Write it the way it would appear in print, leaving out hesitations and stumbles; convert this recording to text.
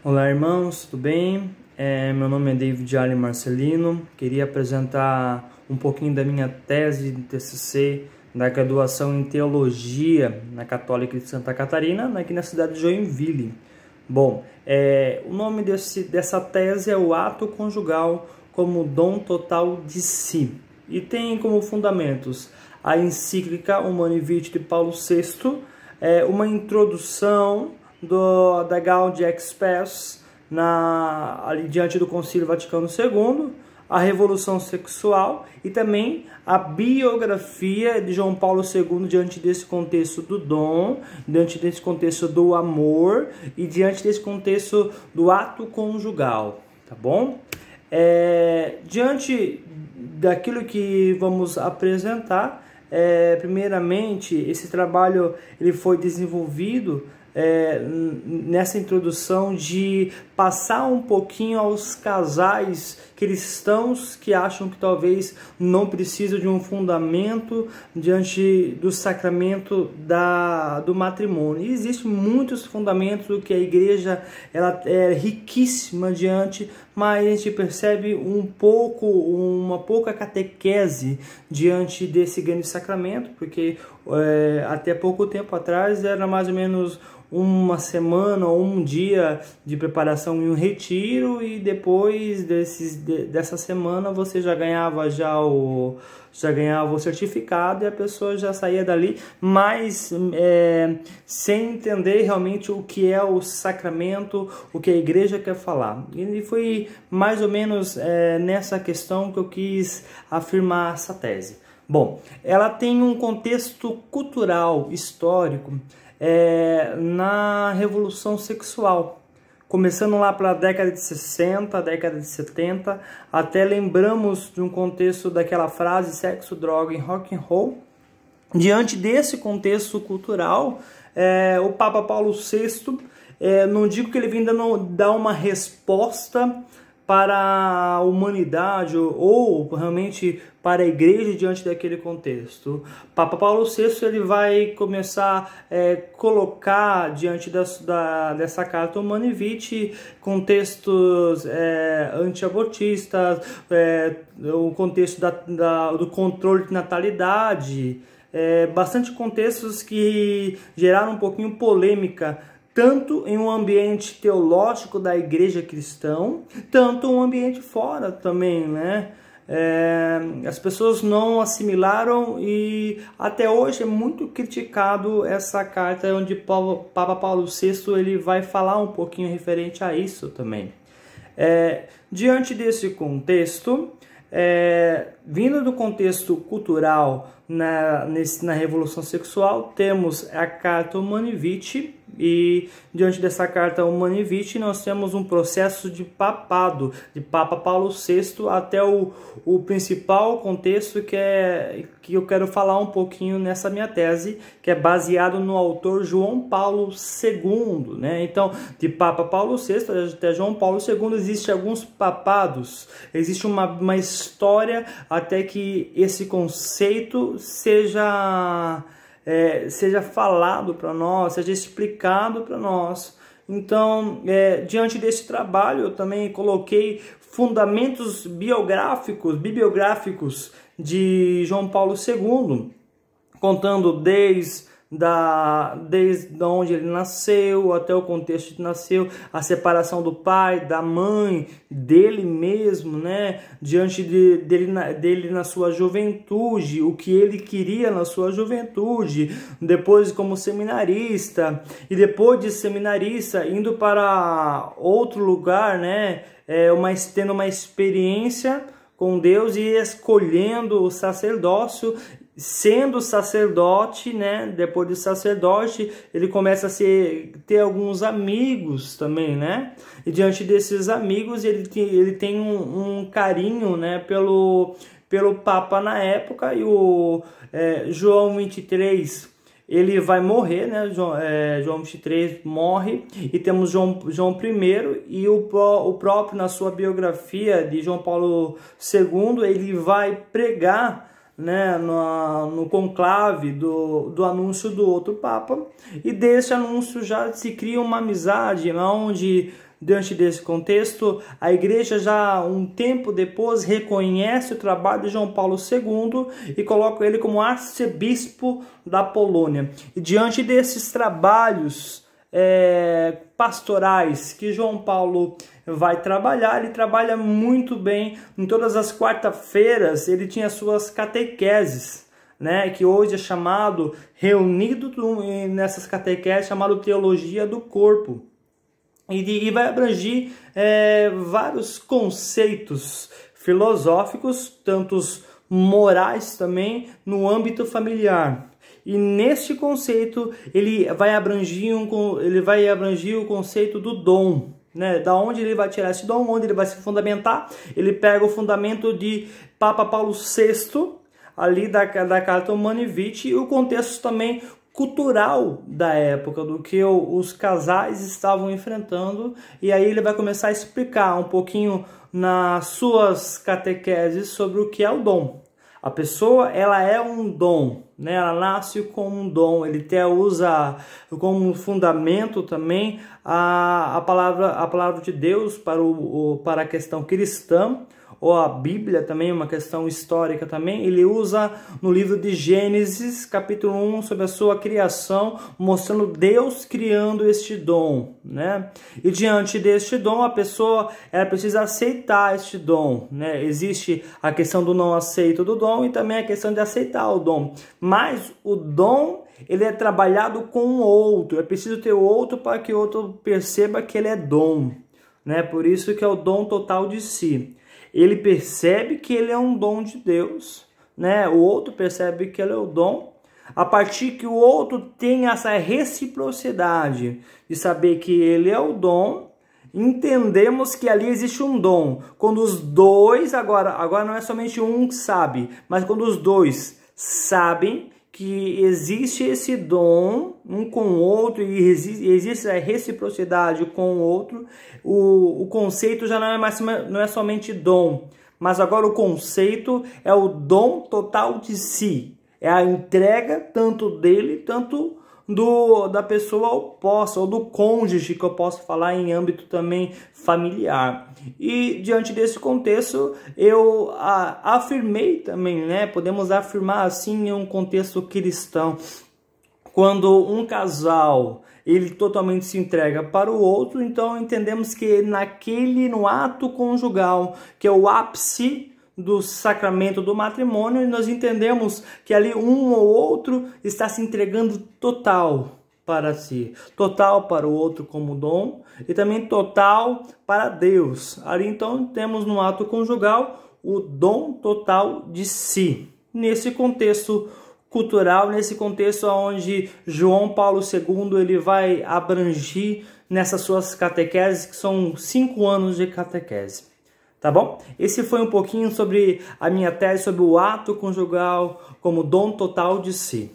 Olá, irmãos, tudo bem? Meu nome é David Allen Marcelino. Queria apresentar um pouquinho da minha tese de TCC da graduação em Teologia na Católica de Santa Catarina, aqui na cidade de Joinville. Bom, o nome dessa tese é o ato conjugal como dom total de si. E tem como fundamentos a encíclica Humanae Vitae de Paulo VI, uma introdução da Gaudium et Spes ali diante do Concílio Vaticano II, a Revolução Sexual e também a biografia de João Paulo II diante desse contexto do dom, diante desse contexto do amor e diante desse contexto do ato conjugal, tá bom? Diante daquilo que vamos apresentar, primeiramente, esse trabalho ele foi desenvolvido nessa introdução de passar um pouquinho aos casais cristãos que acham que talvez não precisam de um fundamento diante do sacramento do matrimônio. E existem muitos fundamentos do que a igreja ela é riquíssima diante, mas a gente percebe uma pouca catequese diante desse grande sacramento, porque até pouco tempo atrás era mais ou menos uma semana ou um dia de preparação em um retiro, e depois dessa semana você já ganhava o certificado e a pessoa já saía dali, mas sem entender realmente o que é o sacramento, o que a igreja quer falar. E foi mais ou menos nessa questão que eu quis afirmar essa tese. Bom, ela tem um contexto cultural, histórico, na Revolução Sexual, começando lá para a década de 60, década de 70, até lembramos de um contexto daquela frase sexo, droga e rock and roll. Diante desse contexto cultural, o Papa Paulo VI, não digo que ele vinha dar uma resposta para a humanidade ou realmente para a igreja diante daquele contexto. Papa Paulo VI ele vai começar a colocar diante dessa carta Humanae Vitae contextos antiabortistas, o contexto do controle de natalidade, bastante contextos que geraram um pouquinho polêmica, tanto em um ambiente teológico da igreja cristã, tanto um ambiente fora também, né? As pessoas não assimilaram e até hoje é muito criticado essa carta onde Papa Paulo VI ele vai falar um pouquinho referente a isso também. Diante desse contexto, vindo do contexto cultural na Revolução Sexual, temos a carta Humanae Vitae, e diante dessa carta Humanae Vitae nós temos um processo de papado de Papa Paulo VI até o principal contexto que eu quero falar um pouquinho nessa minha tese, que é baseado no autor João Paulo II, né? Então, de Papa Paulo VI até João Paulo II existem alguns papados, existe uma história até que esse conceito seja falado para nós, seja explicado para nós. Então, diante desse trabalho, eu também coloquei fundamentos bibliográficos de João Paulo II, contando desde onde ele nasceu, até o contexto que nasceu, a separação do pai, da mãe, dele mesmo, né? Diante dele na sua juventude, o que ele queria na sua juventude, depois como seminarista, e depois de seminarista indo para outro lugar, né? Tendo uma experiência com Deus e escolhendo o sacerdócio, sendo sacerdote, né? Depois de sacerdote, ele começa a ter alguns amigos também, né? E diante desses amigos, ele tem um carinho, né? Pelo Papa na época, e o João 23, ele vai morrer, né? João 23 morre, e temos João I, e o próprio, na sua biografia de João Paulo II, ele vai pregar, né, no conclave do anúncio do outro Papa, e desse anúncio já se cria uma amizade, onde diante desse contexto, a igreja já um tempo depois reconhece o trabalho de João Paulo II e coloca ele como arcebispo da Polônia. E diante desses trabalhos pastorais que João Paulo vai trabalhar, ele trabalha muito bem. Em todas as quarta-feiras ele tinha suas catequeses, né, que hoje é chamado, reunido nessas catequeses, chamado Teologia do Corpo. E vai abranger vários conceitos filosóficos, tantos morais também, no âmbito familiar. E neste conceito ele vai abranger o conceito do dom, né? Da onde ele vai tirar esse dom, onde ele vai se fundamentar. Ele pega o fundamento de Papa Paulo VI, ali da Carta Humanae Vitae, e o contexto também cultural da época, do que os casais estavam enfrentando, e aí ele vai começar a explicar um pouquinho nas suas catequeses sobre o que é o dom. A pessoa, ela é um dom, né? Ela nasce com um dom. Ele até usa como fundamento também a palavra de Deus para a questão cristã, ou a Bíblia também, uma questão histórica também. Ele usa no livro de Gênesis, capítulo 1, sobre a sua criação, mostrando Deus criando este dom, né? E diante deste dom, a pessoa ela precisa aceitar este dom, né? Existe a questão do não aceito do dom e também a questão de aceitar o dom. Mas o dom, ele é trabalhado com o outro. É preciso ter o outro para que o outro perceba que ele é dom, né? Por isso que é o dom total de si. Ele percebe que ele é um dom de Deus, né? O outro percebe que ele é o dom. A partir que o outro tem essa reciprocidade de saber que ele é o dom, entendemos que ali existe um dom. Quando os dois, agora não é somente um que sabe, mas quando os dois sabem que existe esse dom um com o outro e existe a reciprocidade com o outro, o conceito já não é somente dom, mas agora o conceito é o dom total de si. É a entrega tanto dele, tanto da pessoa oposta, ou do cônjuge, que eu posso falar em âmbito também familiar. E diante desse contexto, eu afirmei também, né? Podemos afirmar assim em um contexto cristão, quando um casal ele totalmente se entrega para o outro, então entendemos que no ato conjugal, que é o ápice do sacramento do matrimônio, nós entendemos que ali um ou outro está se entregando total para si, total para o outro como dom e também total para Deus. Ali então temos no ato conjugal o dom total de si. Nesse contexto cultural, nesse contexto onde João Paulo II ele vai abranger nessas suas catequeses, que são 5 anos de catequese. Tá bom? Esse foi um pouquinho sobre a minha tese sobre o ato conjugal como dom total de si.